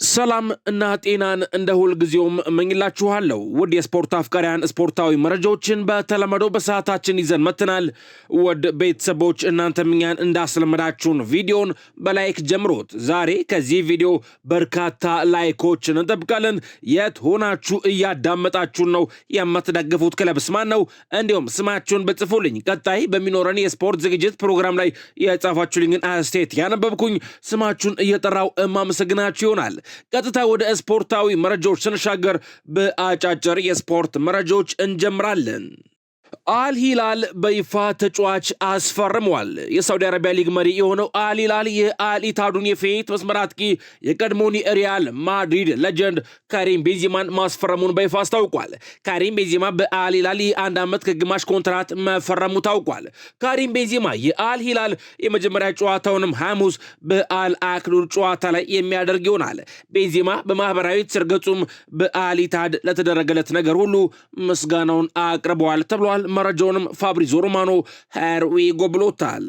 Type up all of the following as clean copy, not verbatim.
ሰላም እና ጤናን እንደ ሁል ጊዜውም እመኝላችኋለሁ። ውድ የስፖርት አፍቃሪያን ስፖርታዊ መረጃዎችን በተለመደው በሰዓታችን ይዘን መጥተናል። ውድ ቤተሰቦች እናንተም እኛን እንዳስለመዳችሁን ቪዲዮን በላይክ ጀምሩት። ዛሬ ከዚህ ቪዲዮ በርካታ ላይኮችን እንጠብቃለን። የት ሆናችሁ እያዳመጣችሁን ነው? የምትደግፉት ክለብስ ማን ነው? እንዲሁም ስማችሁን በጽፉልኝ። ቀጣይ በሚኖረን የስፖርት ዝግጅት ፕሮግራም ላይ የጻፋችሁልኝን አስተያየት ያነበብኩኝ ስማችሁን እየጠራው እማመሰግናችሁ ይሆናል። ቀጥታ ወደ ስፖርታዊ መረጃዎች ስንሻገር በአጫጭር የስፖርት መረጃዎች እንጀምራለን። አልሂላል በይፋ ተጫዋች አስፈርሟል። የሳውዲ አረቢያ ሊግ መሪ የሆነው አልሂላል የአልኢታዱን የፊት መስመር አጥቂ የቀድሞውን የሪያል ማድሪድ ሌጀንድ ካሪም ቤንዚማን ማስፈረሙን በይፋ አስታውቋል። ካሪም ቤንዚማ በአልሂላል የ1 ዓመት ከግማሽ ኮንትራት መፈረሙ ታውቋል። ካሪም ቤንዚማ የአልሂላል የመጀመሪያ ጨዋታውንም ሐሙስ በአልአክሉል ጨዋታ ላይ የሚያደርግ ይሆናል። ቤንዚማ በማህበራዊ ትስስር ገጹም በአልኢታድ ለተደረገለት ነገር ሁሉ ምስጋናውን አቅርበዋል ተብሏል። መረጃውንም ፋብሪዞ ሮማኖ ሄርዊጎ ብሎታል።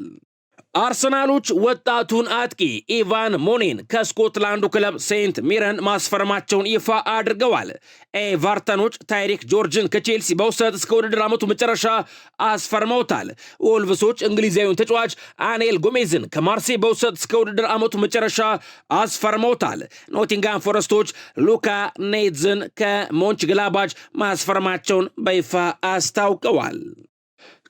አርሰናሎች ወጣቱን አጥቂ ኢቫን ሞኔን ከስኮትላንዱ ክለብ ሴንት ሚረን ማስፈረማቸውን ይፋ አድርገዋል። ኤቨርተኖች ታይሪክ ጆርጅን ከቼልሲ በውሰት እስከ ውድድር ዓመቱ መጨረሻ አስፈርመውታል። ወልቭሶች እንግሊዛዊውን ተጫዋች አኔል ጎሜዝን ከማርሴይ በውሰት እስከ ውድድር ዓመቱ መጨረሻ አስፈርመውታል። ኖቲንጋም ፎረስቶች ሉካ ኔትዝን ከሞንች ግላባች ማስፈረማቸውን በይፋ አስታውቀዋል።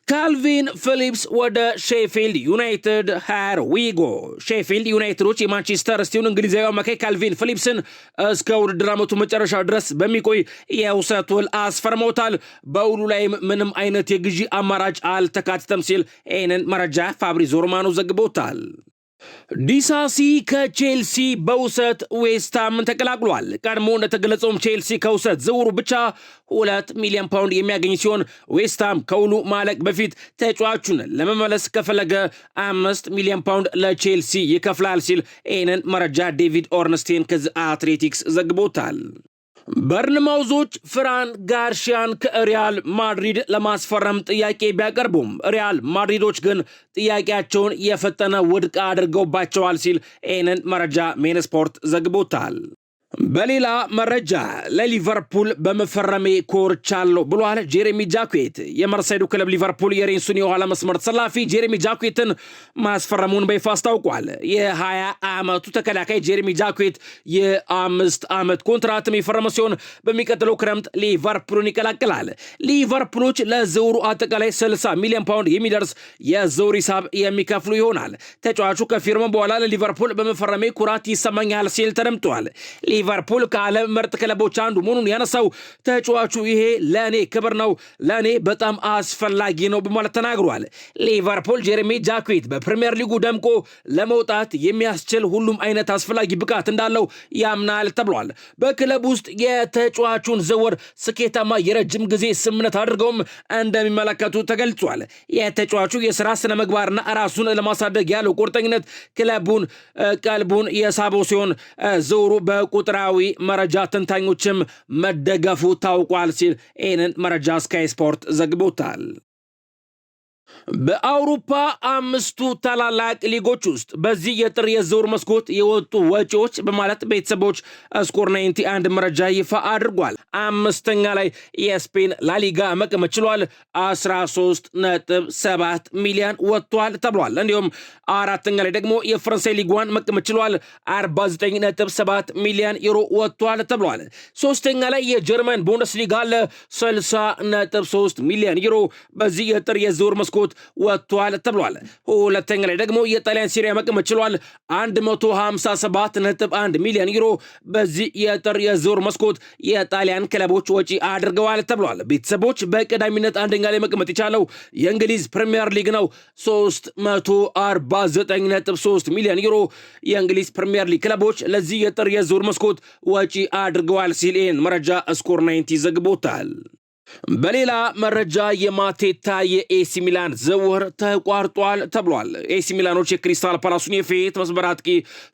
ካልቪን ፊሊፕስ ወደ ሼፊልድ ዩናይትድ ሄርዊጎ። ሼፊልድ ዩናይትዶች የማንቸስተር ሲቲውን እንግሊዛዊ አማካይ ካልቪን ፊሊፕስን እስከ ውድድር ዓመቱ መጨረሻ ድረስ በሚቆይ የውሰት ውል አስፈርመውታል። በውሉ ላይም ምንም አይነት የግዢ አማራጭ አልተካተተም ሲል ይህንን መረጃ ፋብሪዞ ሮማኖ ዘግቦታል። ዲሳሲ ከቼልሲ በውሰት ዌስትሃምን ተቀላቅሏል። ቀድሞ እንደተገለጸውም ቼልሲ ከውሰት ዝውውሩ ብቻ 2 ሚሊዮን ፓውንድ የሚያገኝ ሲሆን ዌስትሃም ከውሉ ማለቅ በፊት ተጫዋቹን ለመመለስ ከፈለገ 5 ሚሊዮን ፓውንድ ለቼልሲ ይከፍላል ሲል ይህንን መረጃ ዴቪድ ኦርንስቴን ከዚ አትሌቲክስ ዘግቦታል። በርንማውዞች ፍራን ጋርሺያን ከሪያል ማድሪድ ለማስፈረም ጥያቄ ቢያቀርቡም ሪያል ማድሪዶች ግን ጥያቄያቸውን የፈጠነ ውድቅ አድርገውባቸዋል ሲል ይህንን መረጃ ሜን ስፖርት ዘግቦታል። በሌላ መረጃ ለሊቨርፑል በመፈረሜ ኮርቻለሁ ብሏል ጄሬሚ ጃኩዌት። የመርሳይዱ ክለብ ሊቨርፑል የሬንሱን የኋላ መስመር ተሰላፊ ጄሬሚ ጃኩዌትን ማስፈረሙን በይፋ አስታውቋል። የ20 ዓመቱ ተከላካይ ጄሬሚ ጃኩዌት የ5 ዓመት ኮንትራትም የፈረመ ሲሆን በሚቀጥለው ክረምት ሊቨርፑልን ይቀላቅላል። ሊቨርፑሎች ለዝውውሩ አጠቃላይ 60 ሚሊዮን ፓውንድ የሚደርስ የዝውውር ሂሳብ የሚከፍሉ ይሆናል። ተጫዋቹ ከፊርማ በኋላ ለሊቨርፑል በመፈረሜ ኩራት ይሰማኛል ሲል ተደምጧል። ሊቨርፑል ከዓለም ምርጥ ክለቦች አንዱ መሆኑን ያነሳው ተጫዋቹ ይሄ ለእኔ ክብር ነው፣ ለእኔ በጣም አስፈላጊ ነው በማለት ተናግሯል። ሊቨርፑል ጄሬሚ ጃኩዌት በፕሪሚየር ሊጉ ደምቆ ለመውጣት የሚያስችል ሁሉም አይነት አስፈላጊ ብቃት እንዳለው ያምናል ተብሏል። በክለብ ውስጥ የተጫዋቹን ዝውውር ስኬታማ የረጅም ጊዜ ስምምነት አድርገውም እንደሚመለከቱ ተገልጿል። የተጫዋቹ የሥራ ስነ ምግባርና ራሱን ለማሳደግ ያለው ቁርጠኝነት ክለቡን ቀልቡን የሳበው ሲሆን ዝውውሩ በቁጥራዊ መረጃ ተንታኞችም መደገፉ ታውቋል ሲል ይህንን መረጃ ስካይ ስፖርት ዘግቦታል። በአውሮፓ 5ቱ ታላላቅ ሊጎች ውስጥ በዚህ የጥር የዝውውር መስኮት የወጡ ወጪዎች በማለት ቤተሰቦች ስኮር 91 መረጃ ይፋ አድርጓል። 5ኛ ላይ የስፔን ላሊጋ መቀመጥ ችሏል። 13.7 ሚሊዮን ወጥቷል ተብሏል። እንዲሁም 4ኛ ላይ ደግሞ የፈረንሳይ ሊጓን መቀመጥ ችሏል። 49.7 ሚሊዮን ዩሮ ወጥቷል ተብሏል። 3ኛ ላይ የጀርመን ቡንደስሊጋ አለ። 60.3 ሚሊዮን ዩሮ በዚህ የጥር የዝውውር መስኮት ወጥቷል ተብሏል። ሁለተኛ ላይ ደግሞ የጣሊያን ሲሪያ መቀመጥ ችሏል። 157.1 ሚሊዮን ዩሮ በዚህ የጥር የዝውውር መስኮት የጣሊያን ክለቦች ወጪ አድርገዋል ተብሏል። ቤተሰቦች በቀዳሚነት አንደኛ ላይ መቀመጥ የቻለው የእንግሊዝ ፕሪሚየር ሊግ ነው። 349.3 ሚሊዮን ዩሮ የእንግሊዝ ፕሪሚየር ሊግ ክለቦች ለዚህ የጥር የዝውውር መስኮት ወጪ አድርገዋል ሲል ይህን መረጃ ስኮር 90 ዘግቦታል። በሌላ መረጃ የማቴታ የኤሲ ሚላን ዝውውር ተቋርጧል ተብሏል። ኤሲ ሚላኖች የክሪስታል ፓላሱን የፊት መስመር አጥቂ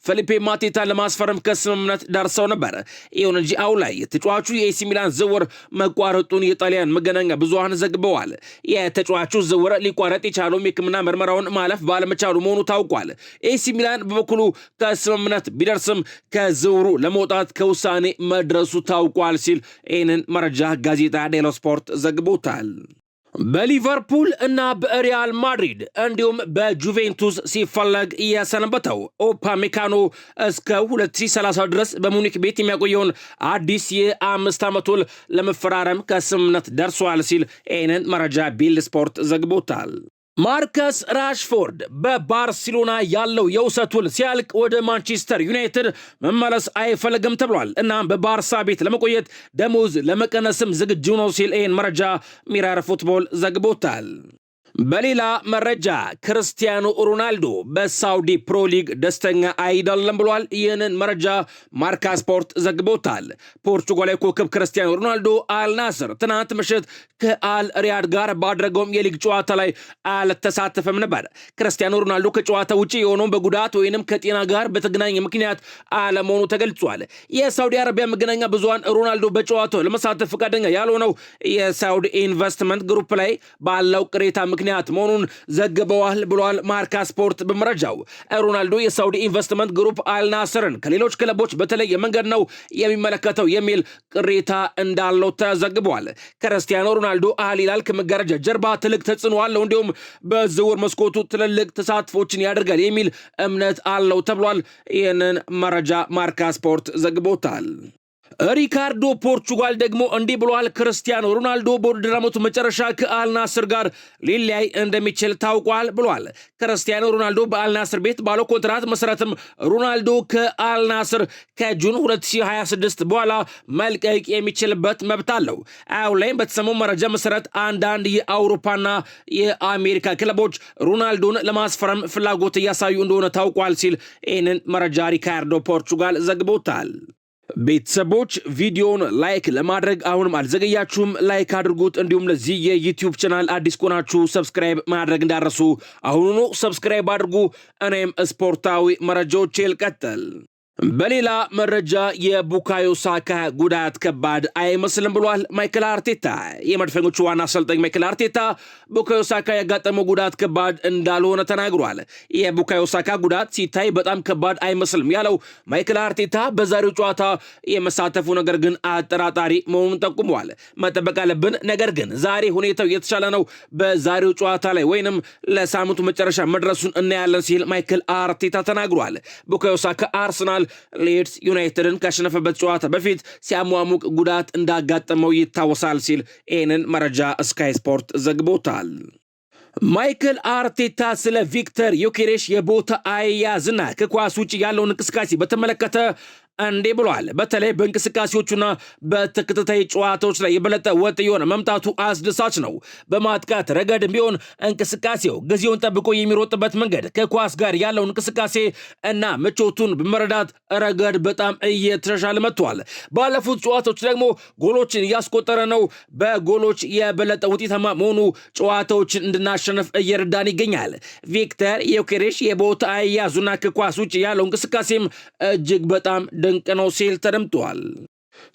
ፌሊፔ ማቴታን ለማስፈረም ከስምምነት ደርሰው ነበር። ይሁን እንጂ አሁን ላይ የተጫዋቹ የኤሲ ሚላን ዝውውር መቋረጡን የጣሊያን መገናኛ ብዙሃን ዘግበዋል። የተጫዋቹ ዝውውር ሊቋረጥ የቻለውም የሕክምና ምርመራውን ማለፍ ባለመቻሉ መሆኑ ታውቋል። ኤሲ ሚላን በበኩሉ ከስምምነት ቢደርስም ከዝውውሩ ለመውጣት ከውሳኔ መድረሱ ታውቋል ሲል ይህንን መረጃ ጋዜጣ ዴሎ ስፖርት ዘግቦታል። በሊቨርፑል እና በሪያል ማድሪድ እንዲሁም በጁቬንቱስ ሲፈለግ የሰነበተው ኡፓሜካኖ እስከ 2030 ድረስ በሙኒክ ቤት የሚያቆየውን አዲስ የ5 ዓመት ውል ለመፈራረም ከስምምነት ደርሷል ሲል ይህንን መረጃ ቢልድ ስፖርት ዘግቦታል። ማርከስ ራሽፎርድ በባርሴሎና ያለው የውሰት ውል ሲያልቅ ወደ ማንቸስተር ዩናይትድ መመለስ አይፈልግም ተብሏል። እናም በባርሳ ቤት ለመቆየት ደሞዝ ለመቀነስም ዝግጁ ነው ሲል ይህን መረጃ ሚረር ፉትቦል ዘግቦታል። በሌላ መረጃ ክርስቲያኖ ሮናልዶ በሳውዲ ፕሮ ሊግ ደስተኛ አይደለም ብሏል። ይህንን መረጃ ማርካ ስፖርት ዘግቦታል። ፖርቹጋላዊ ኮከብ ክርስቲያኖ ሮናልዶ አልናስር ትናንት ምሽት ከአል ሪያድ ጋር ባደረገውም የሊግ ጨዋታ ላይ አልተሳተፈም ነበር። ክርስቲያኖ ሮናልዶ ከጨዋታ ውጭ የሆነውን በጉዳት ወይንም ከጤና ጋር በተገናኘ ምክንያት አለመሆኑ ተገልጿል። የሳውዲ አረቢያ መገናኛ ብዙሃን ሮናልዶ በጨዋታው ለመሳተፍ ፈቃደኛ ያልሆነው የሳውዲ ኢንቨስትመንት ግሩፕ ላይ ባለው ቅሬታ ምክንያት መሆኑን ዘግበዋል ብሏል ማርካ ስፖርት በመረጃው። ሮናልዶ የሳውዲ ኢንቨስትመንት ግሩፕ አልናስርን ከሌሎች ክለቦች በተለየ መንገድ ነው የሚመለከተው የሚል ቅሬታ እንዳለው ተዘግቧል። ክርስቲያኖ ሮናልዶ አል ሂላል ከመጋረጃ ጀርባ ትልቅ ተጽዕኖ አለው፣ እንዲሁም በዝውውር መስኮቱ ትልልቅ ተሳትፎችን ያደርጋል የሚል እምነት አለው ተብሏል። ይህንን መረጃ ማርካ ስፖርት ዘግቦታል። ሪካርዶ ፖርቹጋል ደግሞ እንዲህ ብሏል። ክርስቲያኖ ሮናልዶ በውድድር ዓመቱ መጨረሻ ከአልናስር ጋር ሊለያይ እንደሚችል ታውቋል ብሏል። ክርስቲያኖ ሮናልዶ በአልናስር ቤት ባለው ኮንትራት መሰረትም ሮናልዶ ከአልናስር ከጁን 2026 በኋላ መልቀቅ የሚችልበት መብት አለው። አሁን ላይም በተሰማው መረጃ መሰረት አንዳንድ የአውሮፓና የአሜሪካ ክለቦች ሮናልዶን ለማስፈረም ፍላጎት እያሳዩ እንደሆነ ታውቋል ሲል ይህንን መረጃ ሪካርዶ ፖርቹጋል ዘግቦታል። ቤተሰቦች ቪዲዮውን ላይክ ለማድረግ አሁንም አልዘገያችሁም፣ ላይክ አድርጉት። እንዲሁም ለዚህ የዩቲዩብ ቻናል አዲስ ከሆናችሁ ሰብስክራይብ ማድረግ እንዳረሱ አሁኑኑ ሰብስክራይብ አድርጉ። እኔም ስፖርታዊ መረጃዎች ልቀጥል። በሌላ መረጃ የቡካዮ ሳካ ጉዳት ከባድ አይመስልም ብሏል ማይክል አርቴታ። የመድፈኞቹ ዋና አሰልጣኝ ማይክል አርቴታ ቡካዮ ሳካ ያጋጠመው ጉዳት ከባድ እንዳልሆነ ተናግሯል። የቡካዮ ሳካ ጉዳት ሲታይ በጣም ከባድ አይመስልም ያለው ማይክል አርቴታ በዛሬው ጨዋታ የመሳተፉ ነገር ግን አጠራጣሪ መሆኑን ጠቁመዋል። መጠበቅ አለብን፣ ነገር ግን ዛሬ ሁኔታው የተሻለ ነው። በዛሬው ጨዋታ ላይ ወይንም ለሳምንቱ መጨረሻ መድረሱን እናያለን ሲል ማይክል አርቴታ ተናግሯል። ቡካዮ ሳካ አርሰናል ሊድስ ዩናይትድን ካሸነፈበት ጨዋታ በፊት ሲያሟሙቅ ጉዳት እንዳጋጠመው ይታወሳል ሲል ይህንን መረጃ ስካይ ስፖርት ዘግቦታል። ማይክል አርቴታ ስለ ቪክተር ዮኬሬሽ የቦታ አያያዝና ከኳስ ውጭ ያለውን እንቅስቃሴ በተመለከተ እንዴ ብሏል። በተለይ በእንቅስቃሴዎቹና በተከታታይ ጨዋታዎች ላይ የበለጠ ወጥ የሆነ መምጣቱ አስደሳች ነው። በማጥቃት ረገድ ቢሆን እንቅስቃሴው ጊዜውን ጠብቆ የሚሮጥበት መንገድ ከኳስ ጋር ያለው እንቅስቃሴ እና ምቾቱን በመረዳት ረገድ በጣም እየተሻሻለ መጥቷል። ባለፉት ጨዋታዎች ደግሞ ጎሎችን እያስቆጠረ ነው። በጎሎች የበለጠ ውጤታማ መሆኑ ጨዋታዎችን እንድናሸንፍ እየረዳን ይገኛል። ቪክተር ዮኬሬሽ የቦታ አያያዙና ከኳስ ውጭ ያለው እንቅስቃሴም እጅግ በጣም ድንቅ ነው ሲል ተደምጧል።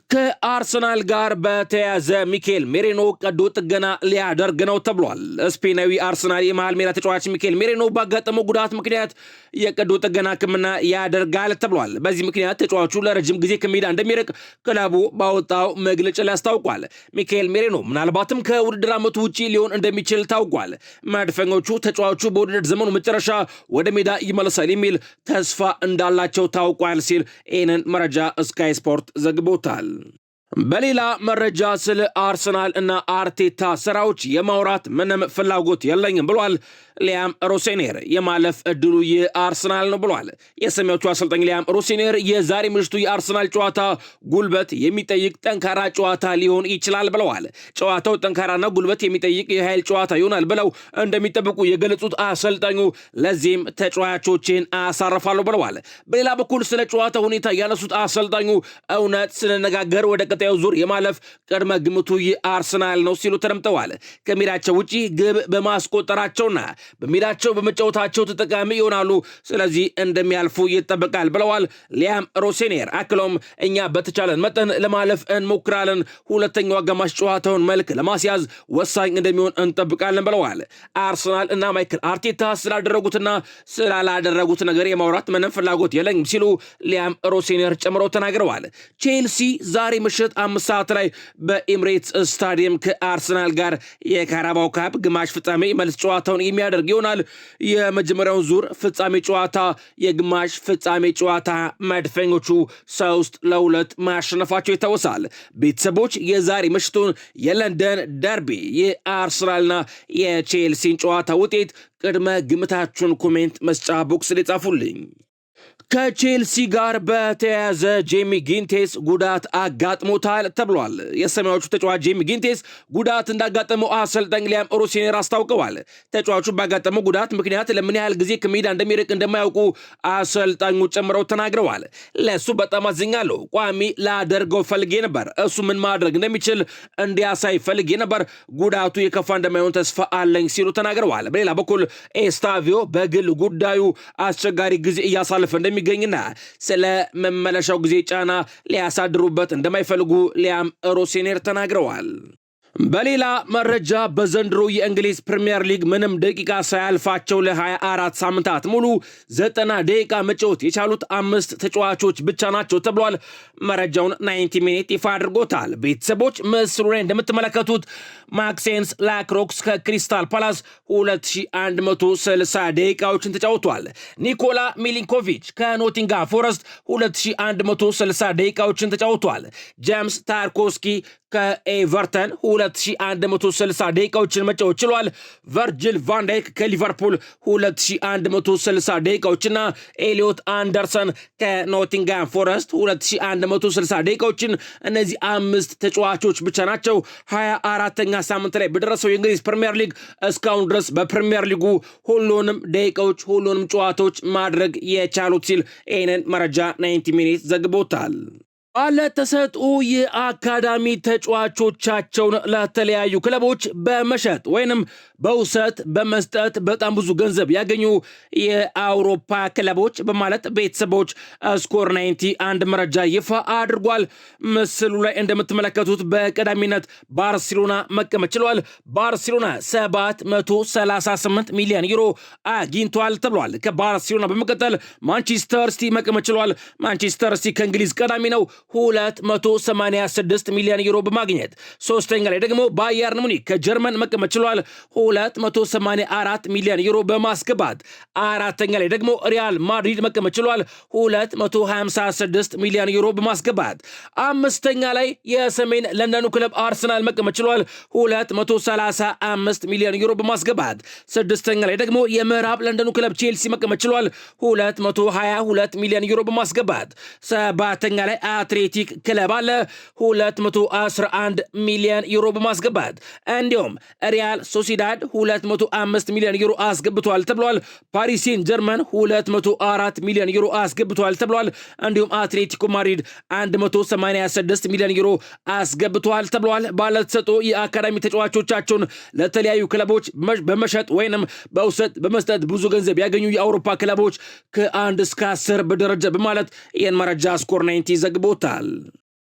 ከአርሰናል ጋር በተያያዘ ሚኬል ሜሬኖ ቀዶ ጥገና ሊያደርግ ነው ተብሏል። ስፔናዊ አርሰናል የመሃል ሜዳ ተጫዋች ሚኬል ሜሬኖ ባጋጠመው ጉዳት ምክንያት የቀዶ ጥገና ሕክምና ያደርጋል ተብሏል። በዚህ ምክንያት ተጫዋቹ ለረጅም ጊዜ ከሜዳ እንደሚርቅ ክለቡ ባወጣው መግለጫ ላይ አስታውቋል። ሚኬል ሜሬኖ ምናልባትም ከውድድር ዓመቱ ውጪ ሊሆን እንደሚችል ታውቋል። መድፈኞቹ ተጫዋቹ በውድድር ዘመኑ መጨረሻ ወደ ሜዳ ይመለሳል የሚል ተስፋ እንዳላቸው ታውቋል ሲል ይህንን መረጃ ስካይ ስፖርት ዘግቦታል። በሌላ መረጃ ስለ አርሰናል እና አርቴታ ስራዎች የማውራት ምንም ፍላጎት የለኝም ብሏል ሊያም ሮሴኔር። የማለፍ እድሉ የአርሰናል ነው ብሏል። የሰሜዎቹ አሰልጣኝ ሊያም ሮሴኔር የዛሬ ምሽቱ የአርሰናል ጨዋታ ጉልበት የሚጠይቅ ጠንካራ ጨዋታ ሊሆን ይችላል ብለዋል። ጨዋታው ጠንካራና ጉልበት የሚጠይቅ የኃይል ጨዋታ ይሆናል ብለው እንደሚጠብቁ የገለጹት አሰልጣኙ ለዚህም ተጫዋቾችን አሳርፋለሁ ብለዋል። በሌላ በኩል ስለ ጨዋታ ሁኔታ ያነሱት አሰልጣኙ እውነት ስንነጋገር ወደ ቀጣይ ቀጣዩ ዙር የማለፍ ቅድመ ግምቱ የአርሰናል ነው ሲሉ ተደምጠዋል። ከሜዳቸው ውጪ ግብ በማስቆጠራቸውና በሜዳቸው በመጫወታቸው ተጠቃሚ ይሆናሉ፣ ስለዚህ እንደሚያልፉ ይጠበቃል ብለዋል ሊያም ሮሴኔር። አክሎም እኛ በተቻለን መጠን ለማለፍ እንሞክራለን፣ ሁለተኛው አጋማሽ ጨዋታውን መልክ ለማስያዝ ወሳኝ እንደሚሆን እንጠብቃለን ብለዋል። አርሰናል እና ማይክል አርቴታ ስላደረጉትና ስላላደረጉት ነገር የማውራት ምንም ፍላጎት የለኝም ሲሉ ሊያም ሮሴኔር ጨምረው ተናግረዋል። ቼልሲ ዛሬ ምሽት 5 ሰዓት ላይ በኤምሬትስ ስታዲየም ከአርሰናል ጋር የካራባው ካፕ ግማሽ ፍጻሜ መልስ ጨዋታውን የሚያደርግ ይሆናል። የመጀመሪያውን ዙር ፍጻሜ ጨዋታ የግማሽ ፍጻሜ ጨዋታ መድፈኞቹ 3-2 ማሸነፋቸው ይታወሳል። ቤተሰቦች የዛሬ ምሽቱን የለንደን ደርቢ የአርሰናልና የቼልሲን ጨዋታ ውጤት ቅድመ ግምታችሁን ኮሜንት መስጫ ቦክስ ላይ ጻፉልኝ። ከቼልሲ ጋር በተያያዘ ጄሚ ጊንቴስ ጉዳት አጋጥሞታል ተብሏል። የሰማያዎቹ ተጫዋች ጄሚ ጊንቴስ ጉዳት እንዳጋጠመው አሰልጣኝ ሊያም ሮሴኔር አስታውቀዋል። ተጫዋቹ ባጋጠመው ጉዳት ምክንያት ለምን ያህል ጊዜ ከሜዳ እንደሚርቅ እንደማያውቁ አሰልጣኙ ጨምረው ተናግረዋል። ለእሱ በጣም አዝኛለሁ፣ ቋሚ ላደርገው ፈልጌ ነበር፣ እሱ ምን ማድረግ እንደሚችል እንዲያሳይ ፈልጌ ነበር፣ ጉዳቱ የከፋ እንደማይሆን ተስፋ አለኝ ሲሉ ተናግረዋል። በሌላ በኩል ኤስታቪዮ በግል ጉዳዩ አስቸጋሪ ጊዜ እያሳለፈ እንደሚገኝና ስለ መመለሻው ጊዜ ጫና ሊያሳድሩበት እንደማይፈልጉ ሊያም ሮሴኔር ተናግረዋል። በሌላ መረጃ በዘንድሮ የእንግሊዝ ፕሪሚየር ሊግ ምንም ደቂቃ ሳያልፋቸው ለ24 ሳምንታት ሙሉ 90 ደቂቃ መጫወት የቻሉት 5 ተጫዋቾች ብቻ ናቸው ተብሏል። መረጃውን 90 ሚኒት ይፋ አድርጎታል። ቤተሰቦች ምስሉ ላይ እንደምትመለከቱት ማክሴንስ ላክሮክስ ከክሪስታል ፓላስ 2160 ደቂቃዎችን ተጫውቷል። ኒኮላ ሚሊንኮቪች ከኖቲንጋም ፎረስት 2160 ደቂቃዎችን ተጫውቷል። ጄምስ ታርኮስኪ ከኤቨርተን 2160 ደቂቃዎችን መጫወት ችሏል። ቨርጅል ቫንዳይክ ከሊቨርፑል 2160 ደቂቃዎችና ኤሊዮት አንደርሰን ከኖቲንጋም ፎረስት 2160 ደቂቃዎችን እነዚህ 5 ተጫዋቾች ብቻ ናቸው 24ኛ ሳምንት ላይ በደረሰው የእንግሊዝ ፕሪሚየር ሊግ እስካሁን ድረስ በፕሪሚየር ሊጉ ሁሉንም ደቂቃዎች ሁሉንም ጨዋታዎች ማድረግ የቻሉት ሲል ይህንን መረጃ 90 ሚኒት ዘግቦታል። ባለተሰጥኦ የአካዳሚ ተጫዋቾቻቸውን ለተለያዩ ክለቦች በመሸጥ ወይንም በውሰት በመስጠት በጣም ብዙ ገንዘብ ያገኙ የአውሮፓ ክለቦች በማለት ቤተሰቦች ስኮር 90 አንድ መረጃ ይፋ አድርጓል። ምስሉ ላይ እንደምትመለከቱት በቀዳሚነት ባርሴሎና መቀመጥ ችሏል። ባርሴሎና 738 ሚሊዮን ዩሮ አግኝቷል ተብሏል። ከባርሴሎና በመቀጠል ማንቸስተር ሲቲ መቀመጥ ችሏል። ማንቸስተር ሲቲ ከእንግሊዝ ቀዳሚ ነው 286 ሚሊዮን ዩሮ በማግኘት። ሶስተኛ ላይ ደግሞ ባየርን ሙኒክ ከጀርመን መቀመጥ ችሏል 284 ሚሊዮን ዩሮ በማስገባት። አራተኛ ላይ ደግሞ ሪያል ማድሪድ መቀመጥ ችሏል 256 ሚሊዮን ዩሮ በማስገባት። አምስተኛ ላይ የሰሜን ለንደኑ ክለብ አርሰናል መቀመጥ ችሏል 235 ሚሊዮን ዩሮ በማስገባት። ስድስተኛ ላይ ደግሞ የምዕራብ ለንደኑ ክለብ ቼልሲ መቀመጥ ችሏል 222 ሚሊዮን ዩሮ በማስገባት። ሰባተኛ ላይ አትሌቲክ ክለብ አለ 211 ሚሊዮን ዩሮ በማስገባት። እንዲሁም ሪያል ሶሲዳድ 205 ሚሊዮን ዩሮ አስገብቷል ተብሏል። ፓሪስ ሴን ጀርመን 204 ሚሊዮን ዩሮ አስገብቷል ተብሏል። እንዲሁም አትሌቲኮ ማድሪድ 186 ሚሊዮን ዩሮ አስገብቷል ተብሏል። ባለተሰጥኦ የአካዳሚ ተጫዋቾቻቸውን ለተለያዩ ክለቦች በመሸጥ ወይንም በውሰት በመስጠት ብዙ ገንዘብ ያገኙ የአውሮፓ ክለቦች ከ1 እስከ 10 በደረጃ በማለት ይህን መረጃ ስኮር 90 ዘግቦታል።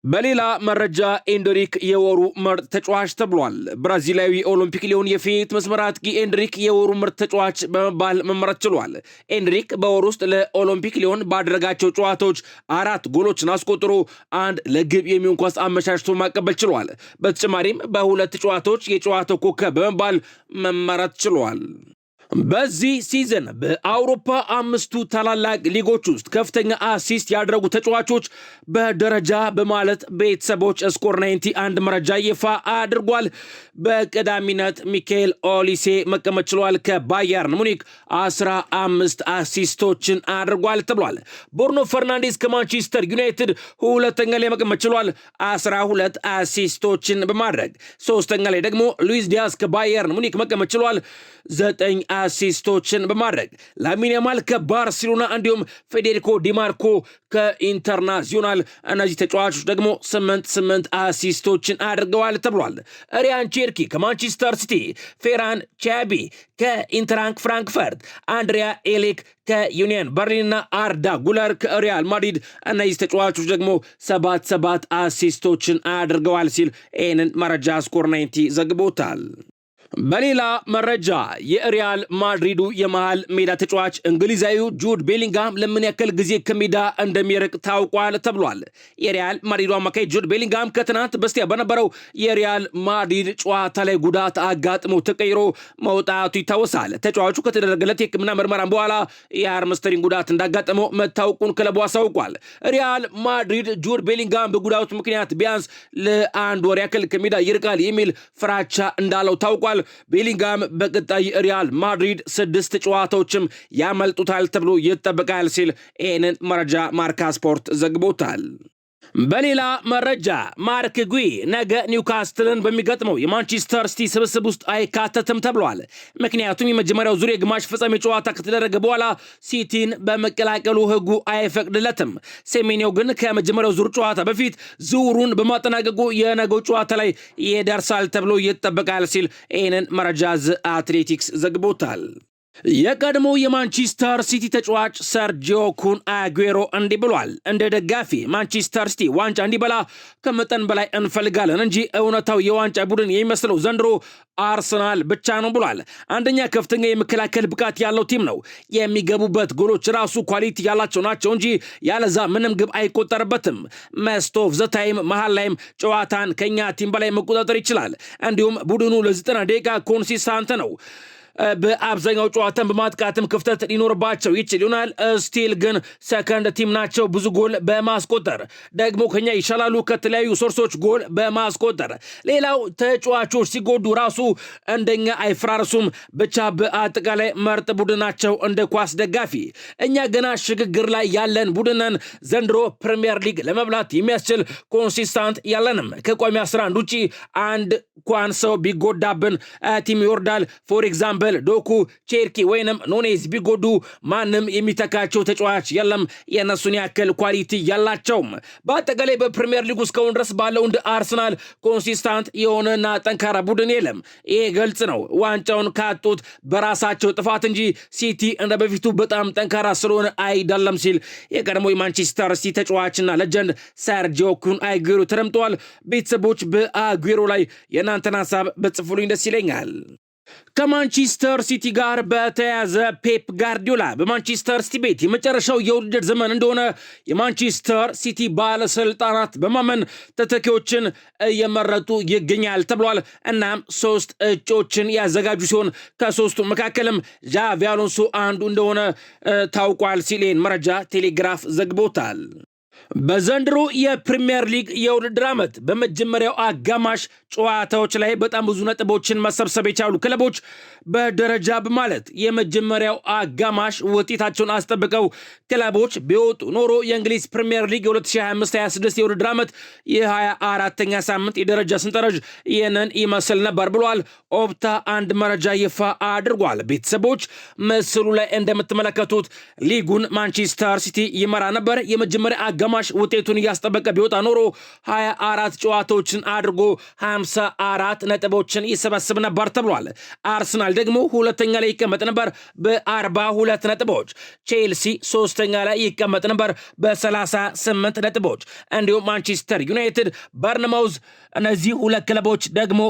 በሌላ መረጃ ኤንድሪክ የወሩ ምርጥ ተጫዋች ተብሏል። ብራዚላዊ ኦሎምፒክ ሊዮን የፊት መስመር አጥቂ ኤንድሪክ የወሩ ምርጥ ተጫዋች በመባል መመረጥ ችሏል። ኤንድሪክ በወሩ ውስጥ ለኦሎምፒክ ሊዮን ባደረጋቸው ጨዋታዎች 4 ጎሎችን አስቆጥሮ 1 ለግብ የሚሆን ኳስ አመቻችቶ ማቀበል ችሏል። በተጨማሪም በ2 ጨዋታዎች የጨዋታው ኮከብ በመባል መመረጥ ችሏል። በዚህ ሲዝን በአውሮፓ 5ቱ ታላላቅ ሊጎች ውስጥ ከፍተኛ አሲስት ያደረጉ ተጫዋቾች በደረጃ በማለት ቤተሰቦች ስኮር 90 አንድ መረጃ ይፋ አድርጓል። በቀዳሚነት ሚካኤል ኦሊሴ መቀመጥ ችሏል። ከባየርን ሙኒክ 15 አሲስቶችን አድርጓል ተብሏል። ቦርኖ ፈርናንዴዝ ከማንቸስተር ዩናይትድ ሁለተኛ ላይ መቀመጥ ችሏል 12 አሲስቶችን በማድረግ። ሶስተኛ ላይ ደግሞ ሉዊስ ዲያዝ ከባየርን ሙኒክ መቀመጥ ችሏል 9 አሲስቶችን በማድረግ ላሚን ያማል ከባርሴሎና እንዲሁም ፌዴሪኮ ዲማርኮ ከኢንተርናሲዮናል እነዚህ ተጫዋቾች ደግሞ 8 አሲስቶችን አድርገዋል ተብሏል። ሪያን ቼርኪ ከማንቸስተር ሲቲ፣ ፌራን ቻቢ ከኢንትራንክ ፍራንክፈርት፣ አንድሪያ ኤሌክ ከዩኒየን በርሊንና አርዳ ጉለር ከሪያል ማድሪድ እነዚህ ተጫዋቾች ደግሞ 7 አሲስቶችን አድርገዋል ሲል ይህንን መረጃ ስኮር 90 ዘግቦታል። በሌላ መረጃ የሪያል ማድሪዱ የመሃል ሜዳ ተጫዋች እንግሊዛዊው ጁድ ቤሊንጋም ለምን ያክል ጊዜ ከሜዳ እንደሚርቅ ታውቋል ተብሏል። የሪያል ማድሪዱ አማካይ ጁድ ቤሊንጋም ከትናንት በስቲያ በነበረው የሪያል ማድሪድ ጨዋታ ላይ ጉዳት አጋጥሞ ተቀይሮ መውጣቱ ይታወሳል። ተጫዋቹ ከተደረገለት የሕክምና ምርመራም በኋላ የሃምስትሪንግ ጉዳት እንዳጋጠመው መታወቁን ክለቡ አሳውቋል። ሪያል ማድሪድ ጁድ ቤሊንጋም በጉዳቱ ምክንያት ቢያንስ ለአንድ ወር ያክል ከሜዳ ይርቃል የሚል ፍራቻ እንዳለው ታውቋል። ቤሊንጋም በቀጣይ ሪያል ማድሪድ 6 ጨዋታዎችም ያመልጡታል ተብሎ ይጠበቃል ሲል ይህንን መረጃ ማርካ ስፖርት ዘግቦታል። በሌላ መረጃ ማርክ ጉይ ነገ ኒውካስትልን በሚገጥመው የማንቸስተር ሲቲ ስብስብ ውስጥ አይካተትም ተብሏል። ምክንያቱም የመጀመሪያው ዙር የግማሽ ፍጻሜ ጨዋታ ከተደረገ በኋላ ሲቲን በመቀላቀሉ ሕጉ አይፈቅድለትም። ሴሜኒዮ ግን ከመጀመሪያው ዙር ጨዋታ በፊት ዝውውሩን በማጠናቀቁ የነገው ጨዋታ ላይ ይደርሳል ተብሎ ይጠበቃል ሲል ይህንን መረጃ ዘ አትሌቲክስ ዘግቦታል። የቀድሞ የማንቸስተር ሲቲ ተጫዋች ሰርጂዮ ኩን አጉዌሮ እንዲህ ብሏል። እንደ ደጋፊ ማንቸስተር ሲቲ ዋንጫ እንዲበላ ከመጠን በላይ እንፈልጋለን እንጂ እውነታው የዋንጫ ቡድን የሚመስለው ዘንድሮ አርሰናል ብቻ ነው ብሏል። አንደኛ ከፍተኛ የመከላከል ብቃት ያለው ቲም ነው። የሚገቡበት ጎሎች ራሱ ኳሊቲ ያላቸው ናቸው እንጂ ያለዛ ምንም ግብ አይቆጠርበትም። መስት ኦፍ ዘ ታይም መሃል ላይም ጨዋታን ከኛ ቲም በላይ መቆጣጠር ይችላል። እንዲሁም ቡድኑ ለ90 ደቂቃ ኮንሲስታንት ነው። በአብዛኛው ጨዋታን በማጥቃትም ክፍተት ሊኖርባቸው ይችል ይሆናል። ስቲል ግን ሰከንድ ቲም ናቸው። ብዙ ጎል በማስቆጠር ደግሞ ከኛ ይሻላሉ። ከተለያዩ ሶርሶች ጎል በማስቆጠር ሌላው ተጫዋቾች ሲጎዱ ራሱ እንደኛ አይፈራርሱም። ብቻ በአጠቃላይ ምርጥ ቡድናቸው። እንደ ኳስ ደጋፊ እኛ ገና ሽግግር ላይ ያለን ቡድነን ዘንድሮ ፕሪሚየር ሊግ ለመብላት የሚያስችል ኮንሲስታንት ያለንም ከቋሚ 11 ውጪ አንድ እንኳን ሰው ቢጎዳብን ቲም ይወርዳል። ፎር ኤግዛምፕል ዶኩ፣ ቼርኪ ወይንም ኑኔዝ ቢጎዱ ማንም የሚተካቸው ተጫዋች የለም። የነሱን ያክል ኳሊቲ ያላቸውም። በአጠቃላይ በፕሪሚየር ሊግ እስካሁን ድረስ ባለው እንደ አርሰናል ኮንሲስታንት የሆነና ጠንካራ ቡድን የለም። ይሄ ግልጽ ነው። ዋንጫውን ካጡት በራሳቸው ጥፋት እንጂ ሲቲ እንደ በፊቱ በጣም ጠንካራ ስለሆነ አይደለም ሲል የቀድሞ የማንቸስተር ሲቲ ተጫዋችና ለጀንድ ሰርጂዮ ኩን አጉዌሮ ተደምጠዋል። ቤተሰቦች በአጉዌሮ ላይ የእናንተን ሀሳብ በጽፉልኝ ደስ ይለኛል። ከማንቸስተር ሲቲ ጋር በተያያዘ ፔፕ ጋርዲዮላ በማንቸስተር ሲቲ ቤት የመጨረሻው የውድድር ዘመን እንደሆነ የማንቸስተር ሲቲ ባለስልጣናት በማመን ተተኪዎችን እየመረጡ ይገኛል ተብሏል። እናም 3 እጩዎችን ያዘጋጁ ሲሆን ከ3ቱ መካከልም ዣቪ አሎንሶ አንዱ እንደሆነ ታውቋል ሲል መረጃ ቴሌግራፍ ዘግቦታል። በዘንድሮ የፕሪሚየር ሊግ የውድድር ዓመት በመጀመሪያው አጋማሽ ጨዋታዎች ላይ በጣም ብዙ ነጥቦችን መሰብሰብ የቻሉ ክለቦች በደረጃ በማለት የመጀመሪያው አጋማሽ ውጤታቸውን አስጠብቀው ክለቦች ቢወጡ ኖሮ የእንግሊዝ ፕሪሚየር ሊግ የ2025-26 የውድድር ዓመት የ24ኛ ሳምንት የደረጃ ሰንጠረዥ ይህንን ይመስል ነበር ብሏል። ኦፕታ አንድ መረጃ ይፋ አድርጓል። ቤተሰቦች ምስሉ ላይ እንደምትመለከቱት ሊጉን ማንቸስተር ሲቲ ይመራ ነበር። የመጀመሪያ አጋማሽ ውጤቱን እያስጠበቀ ቢወጣ ኖሮ 24 ጨዋታዎችን አድርጎ 54 ነጥቦችን ይሰበስብ ነበር ተብሏል። አርሰናል ደግሞ ሁለተኛ ላይ ይቀመጥ ነበር በ42 ነጥቦች። ቼልሲ ሶስተኛ ላይ ይቀመጥ ነበር በ38 ነጥቦች። እንዲሁም ማንቸስተር ዩናይትድ፣ በርንማውዝ እነዚህ ሁለት ክለቦች ደግሞ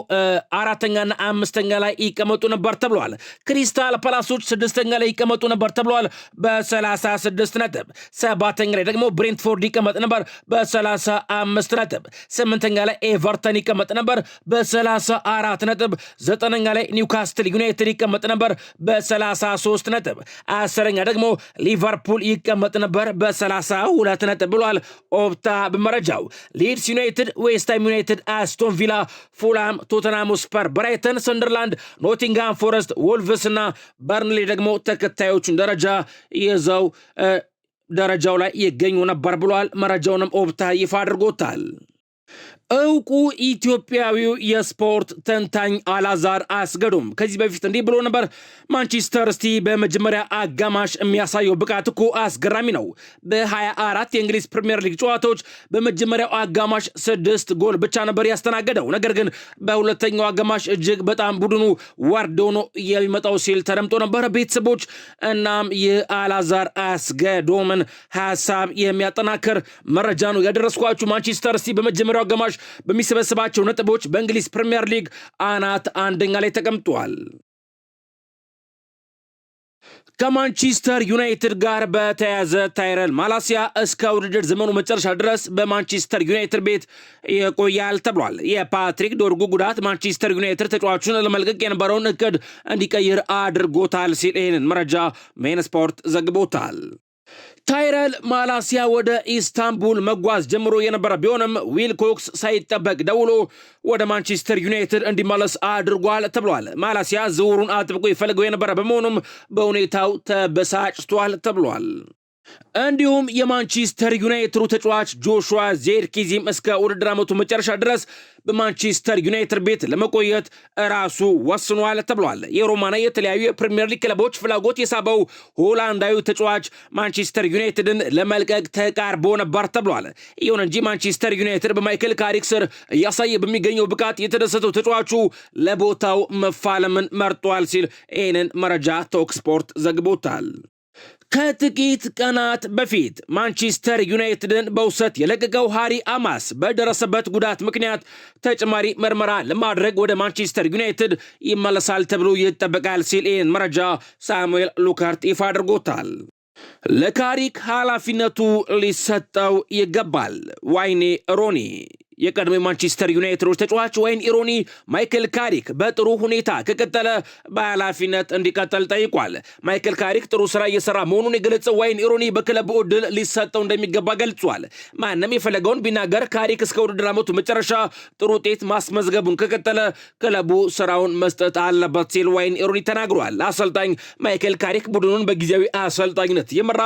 አራተኛና አምስተኛ ላይ ይቀመጡ ነበር ተብሏል። ክሪስታል ፓላሶች ስድስተኛ ላይ ይቀመጡ ነበር ተብሏል በ36 ነጥብ። ሰባተኛ ላይ ደግሞ ብሬንትፎርድ ይቀመጥ ነበር በ35 ነጥብ። ስምንተኛ ላይ ኤቨርተን ይቀመጥ ነበር በ34 ነጥብ። ዘጠነኛ ላይ ኒውካስትል ዩናይትድ ይቀመጥ ነበር በ33 ነጥብ። አስረኛ ደግሞ ሊቨርፑል ይቀመጥ ነበር በ32 ነጥብ ብሏል ኦፕታ በመረጃው። ሊድስ ዩናይትድ፣ ዌስትሃም ዩናይትድ፣ አስቶን ቪላ፣ ፉላም፣ ቶተንሃም ስፐር፣ ብራይተን፣ ሰንደርላንድ፣ ኖቲንግሃም ፎረስት፣ ወልቭስ እና በርንሌ ደግሞ ተከታዮቹን ደረጃ ይዘው ደረጃው ላይ ይገኙ ነበር ብሏል። መረጃውንም ኦፕታ ይፋ አድርጎታል። እውቁ ኢትዮጵያዊው የስፖርት ተንታኝ አላዛር አስገዶም ከዚህ በፊት እንዲህ ብሎ ነበር። ማንቸስተር ሲቲ በመጀመሪያ አጋማሽ የሚያሳየው ብቃት እኮ አስገራሚ ነው። በ24 የእንግሊዝ ፕሪሚየር ሊግ ጨዋታዎች በመጀመሪያው አጋማሽ 6 ጎል ብቻ ነበር ያስተናገደው። ነገር ግን በሁለተኛው አጋማሽ እጅግ በጣም ቡድኑ ወርዶ ነው የሚመጣው ሲል ተደምጦ ነበር። ቤተሰቦች እናም የአላዛር አስገዶምን ሐሳብ የሚያጠናክር መረጃ ነው ያደረስኳችሁ። ማንቸስተር ሲቲ በመጀመሪያው አጋማሽ በሚሰበስባቸው ነጥቦች በእንግሊዝ ፕሪሚየር ሊግ አናት አንደኛ ላይ ተቀምጧል። ከማንቸስተር ዩናይትድ ጋር በተያያዘ ታይረል ማላሲያ እስከ ውድድር ዘመኑ መጨረሻ ድረስ በማንቸስተር ዩናይትድ ቤት ይቆያል ተብሏል። የፓትሪክ ዶርጉ ጉዳት ማንቸስተር ዩናይትድ ተጫዋቹን ለመልቀቅ የነበረውን እቅድ እንዲቀይር አድርጎታል ሲል ይህንን መረጃ ሜን ስፖርት ዘግቦታል። ታይረል ማላሲያ ወደ ኢስታንቡል መጓዝ ጀምሮ የነበረ ቢሆንም ዊልኮክስ ሳይጠበቅ ደውሎ ወደ ማንቸስተር ዩናይትድ እንዲመለስ አድርጓል ተብሏል። ማላሲያ ዝውውሩን አጥብቆ ይፈልገው የነበረ በመሆኑም በሁኔታው ተበሳጭቷል ተብሏል። እንዲሁም የማንቸስተር ዩናይትዱ ተጫዋች ጆሹዋ ዜርኪዚም እስከ ውድድር ዓመቱ መጨረሻ ድረስ በማንቸስተር ዩናይትድ ቤት ለመቆየት ራሱ ወስኗል ተብሏል። የሮማና የተለያዩ የፕሪሚየር ሊግ ክለቦች ፍላጎት የሳበው ሆላንዳዊ ተጫዋች ማንቸስተር ዩናይትድን ለመልቀቅ ተቃርቦ ነበር ተብሏል። ይሁን እንጂ ማንቸስተር ዩናይትድ በማይክል ካሪክ ስር እያሳየ በሚገኘው ብቃት የተደሰተው ተጫዋቹ ለቦታው መፋለምን መርጧል ሲል ይህንን መረጃ ቶክ ስፖርት ዘግቦታል። ከጥቂት ቀናት በፊት ማንቸስተር ዩናይትድን በውሰት የለቀቀው ሃሪ አማስ በደረሰበት ጉዳት ምክንያት ተጨማሪ ምርመራ ለማድረግ ወደ ማንቸስተር ዩናይትድ ይመለሳል ተብሎ ይጠበቃል ሲል ይህን መረጃ ሳሙኤል ሉካርት ይፋ አድርጎታል። ለካሪክ ኃላፊነቱ ሊሰጠው ይገባል። ዋይኔ ሮኒ የቀድሞ ማንቸስተር ዩናይትድ ተጫዋች ዋይን ኢሮኒ ማይክል ካሪክ በጥሩ ሁኔታ ከቀጠለ በኃላፊነት እንዲቀጥል ጠይቋል። ማይክል ካሪክ ጥሩ ስራ እየሰራ መሆኑን የገለጸው ዋይን ኢሮኒ በክለቡ ዕድል ሊሰጠው እንደሚገባ ገልጿል። ማንም የፈለገውን ቢናገር ካሪክ እስከ ውድድር ዓመቱ መጨረሻ ጥሩ ውጤት ማስመዝገቡን ከቀጠለ ክለቡ ስራውን መስጠት አለበት ሲል ዋይን ኢሮኒ ተናግሯል። አሰልጣኝ ማይክል ካሪክ ቡድኑን በጊዜያዊ አሰልጣኝነት የመራ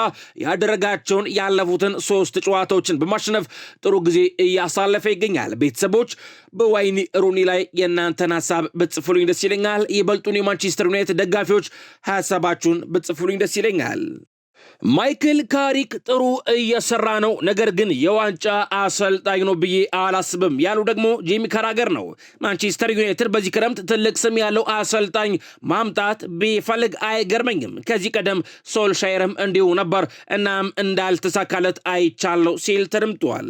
ያደረጋቸውን ያለፉትን 3 ጨዋታዎችን በማሸነፍ ጥሩ ጊዜ እያሳለፈ ይገኛል። ቤተሰቦች በዋይኒ ሩኒ ላይ የእናንተን ሐሳብ ብትጽፉልኝ ደስ ይለኛል። ይበልጡን የማንቸስተር ዩናይትድ ደጋፊዎች ሐሳባችሁን ብትጽፉልኝ ደስ ይለኛል። ማይክል ካሪክ ጥሩ እየሰራ ነው፣ ነገር ግን የዋንጫ አሰልጣኝ ነው ብዬ አላስብም ያሉ ደግሞ ጄሚ ካራገር ነው። ማንቸስተር ዩናይትድ በዚህ ክረምት ትልቅ ስም ያለው አሰልጣኝ ማምጣት ቢፈልግ አይገርመኝም። ከዚህ ቀደም ሶልሻየርም እንዲሁ ነበር፣ እናም እንዳልተሳካለት አይቻለው ሲል ተደምጧል።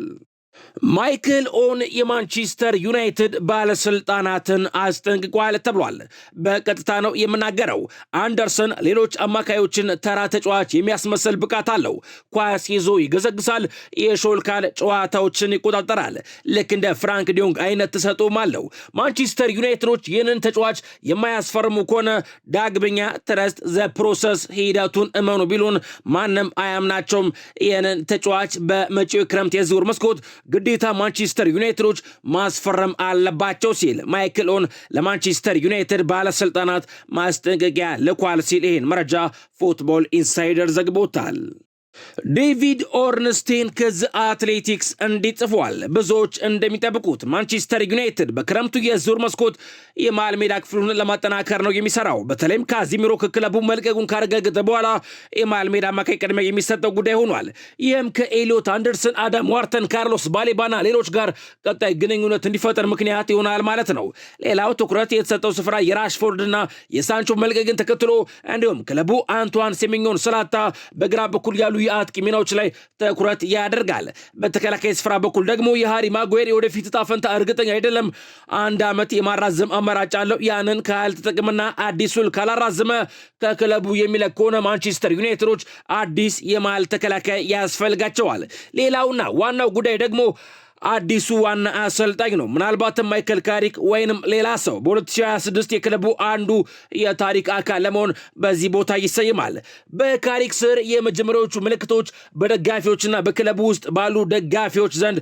ማይክል ኦን የማንቸስተር ዩናይትድ ባለስልጣናትን አስጠንቅቋል ተብሏል። በቀጥታ ነው የምናገረው። አንደርሰን ሌሎች አማካዮችን ተራ ተጫዋች የሚያስመሰል ብቃት አለው። ኳስ ይዞ ይገዘግሳል፣ የሾልካል ጨዋታዎችን ይቆጣጠራል። ልክ እንደ ፍራንክ ዲዮንግ አይነት ተሰጥኦም አለው። ማንቸስተር ዩናይትዶች ይህንን ተጫዋች የማያስፈርሙ ከሆነ ዳግመኛ ትረስት ዘ ፕሮሰስ ሂደቱን እመኑ ቢሉን ማንም አያምናቸውም። ይህንን ተጫዋች በመጪው ክረምት የዝውውር መስኮት ግዴታ ማንቸስተር ዩናይትዶች ማስፈረም አለባቸው ሲል ማይክል ኦን ለማንቸስተር ዩናይትድ ባለስልጣናት ማስጠንቀቂያ ልኳል ሲል ይህን መረጃ ፉትቦል ኢንሳይደር ዘግቦታል። ዴቪድ ኦርንስቴን ከዚ አትሌቲክስ እንዲጽፏል። ብዙዎች እንደሚጠብቁት ማንቸስተር ዩናይትድ በክረምቱ የዝውውር መስኮት የመሃል ሜዳ ክፍሉን ለማጠናከር ነው የሚሰራው። በተለይም ካዚሚሮ ከክለቡ መልቀቁን ካረጋገጠ በኋላ የመሃል ሜዳ አማካይ ቅድሚያ የሚሰጠው ጉዳይ ሆኗል። ይህም ከኤሊዮት አንደርሰን፣ አዳም ዋርተን፣ ካርሎስ ባሌባና ሌሎች ጋር ቀጣይ ግንኙነት እንዲፈጠር ምክንያት ይሆናል ማለት ነው። ሌላው ትኩረት የተሰጠው ስፍራ የራሽፎርድና የሳንቾ መልቀቅን ተከትሎ እንዲሁም ክለቡ አንቷን ሴሜኞን ስላጣ በግራ በኩል ያሉ የአጥቂ ሚናዎች ላይ ትኩረት ያደርጋል። በተከላካይ ስፍራ በኩል ደግሞ የሃሪ ማጓየር የወደፊት ዕጣ ፈንታ እርግጠኛ አይደለም። 1 ዓመት የማራዘም አማራጭ አለው። ያንን ካልተጠቀመና አዲሱን ካላራዘመ ከክለቡ የሚለቅ ከሆነ ማንቸስተር ዩናይትዶች አዲስ የመሃል ተከላካይ ያስፈልጋቸዋል። ሌላውና ዋናው ጉዳይ ደግሞ አዲሱ ዋና አሰልጣኝ ነው። ምናልባትም ማይክል ካሪክ ወይንም ሌላ ሰው በ2026 የክለቡ አንዱ የታሪክ አካል ለመሆን በዚህ ቦታ ይሰይማል። በካሪክ ስር የመጀመሪያዎቹ ምልክቶች በደጋፊዎችና በክለቡ ውስጥ ባሉ ደጋፊዎች ዘንድ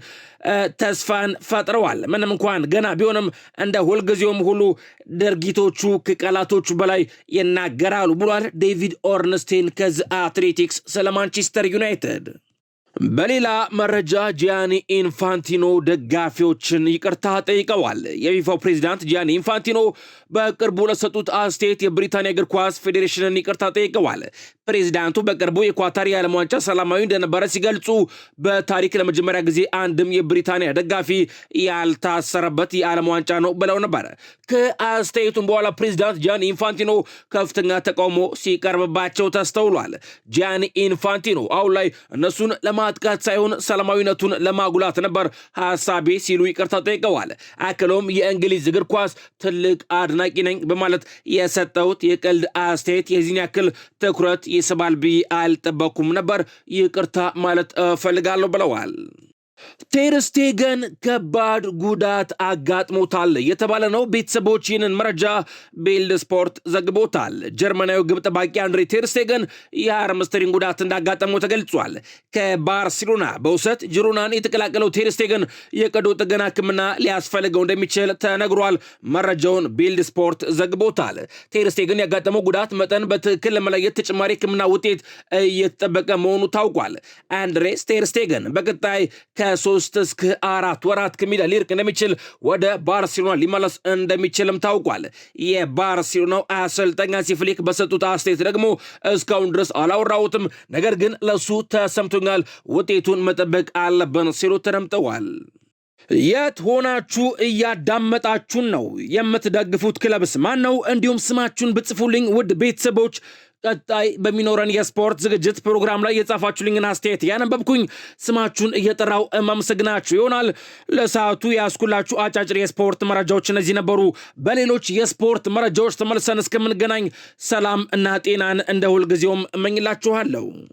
ተስፋን ፈጥረዋል። ምንም እንኳን ገና ቢሆንም እንደ ሁልጊዜውም ሁሉ ድርጊቶቹ ከቃላቶቹ በላይ ይናገራሉ ብሏል ዴቪድ ኦርንስቴን ከዚ አትሌቲክስ ስለ ማንቸስተር ዩናይትድ። በሌላ መረጃ ጂያኒ ኢንፋንቲኖ ደጋፊዎችን ይቅርታ ጠይቀዋል። የፊፋው ፕሬዝዳንት ጂያኒ ኢንፋንቲኖ በቅርቡ ለሰጡት አስተያየት የብሪታንያ እግር ኳስ ፌዴሬሽንን ይቅርታ ጠይቀዋል። ፕሬዝዳንቱ በቅርቡ የኳታር የዓለም ዋንጫ ሰላማዊ እንደነበረ ሲገልጹ በታሪክ ለመጀመሪያ ጊዜ አንድም የብሪታንያ ደጋፊ ያልታሰረበት የዓለም ዋንጫ ነው ብለው ነበር። ከአስተያየቱም በኋላ ፕሬዝዳንት ጂያኒ ኢንፋንቲኖ ከፍተኛ ተቃውሞ ሲቀርብባቸው ተስተውሏል። ጂያኒ ኢንፋንቲኖ አሁን ላይ እነሱን ለማጥቃት ሳይሆን ሰላማዊነቱን ለማጉላት ነበር ሐሳቤ ሲሉ ይቅርታ ጠይቀዋል። አክሎም የእንግሊዝ እግር ኳስ ትልቅ አድናቂ ነኝ በማለት የሰጠውት የቀልድ አስተያየት የዚህን ያክል ትኩረት ይስባል ብዬ አልጠበኩም ነበር፣ ይቅርታ ማለት እፈልጋለሁ ብለዋል። ቴር ስቴገን ከባድ ጉዳት አጋጥሞታል የተባለ ነው። ቤተሰቦች ይህንን መረጃ ቤልድ ስፖርት ዘግቦታል። ጀርመናዊ ግብ ጠባቂ አንድሬ ቴር ስቴገን የሃምስትሪንግ ጉዳት እንዳጋጠመው ተገልጿል። ከባርሴሎና በውሰት ጂሮናን የተቀላቀለው ቴር ስቴገን የቀዶ ጥገና ሕክምና ሊያስፈልገው እንደሚችል ተነግሯል። መረጃውን ቤልድ ስፖርት ዘግቦታል። ቴር ስቴገን ያጋጠመው ጉዳት መጠን በትክክል ለመለየት ተጨማሪ ሕክምና ውጤት እየተጠበቀ መሆኑ ታውቋል። አንድሬስ ቴር ስቴገን በቀጣይ ከ3 እስከ 4 ወራት ከሜዳ ሊርቅ እንደሚችል ወደ ባርሴሎና ሊመለስ እንደሚችልም ታውቋል። የባርሴሎናው አሰልጣኝ ሃንሲ ፍሊክ በሰጡት አስተያየት ደግሞ እስካሁን ድረስ አላወራሁትም፣ ነገር ግን ለሱ ተሰምቶኛል፣ ውጤቱን መጠበቅ አለብን ሲሉ ተደምጠዋል። የት ሆናችሁ እያዳመጣችሁን ነው? የምትደግፉት ክለብስ ማን ነው? እንዲሁም ስማችሁን ብጽፉልኝ ውድ ቤተሰቦች ቀጣይ በሚኖረን የስፖርት ዝግጅት ፕሮግራም ላይ የጻፋችሁልኝን አስተያየት ያነበብኩኝ ስማችሁን እየጠራው ማመሰግናችሁ ይሆናል። ለሰዓቱ ያስኩላችሁ አጫጭር የስፖርት መረጃዎች እነዚህ ነበሩ። በሌሎች የስፖርት መረጃዎች ተመልሰን እስከምንገናኝ ሰላም እና ጤናን እንደ ሁልጊዜውም እመኝላችኋለሁ።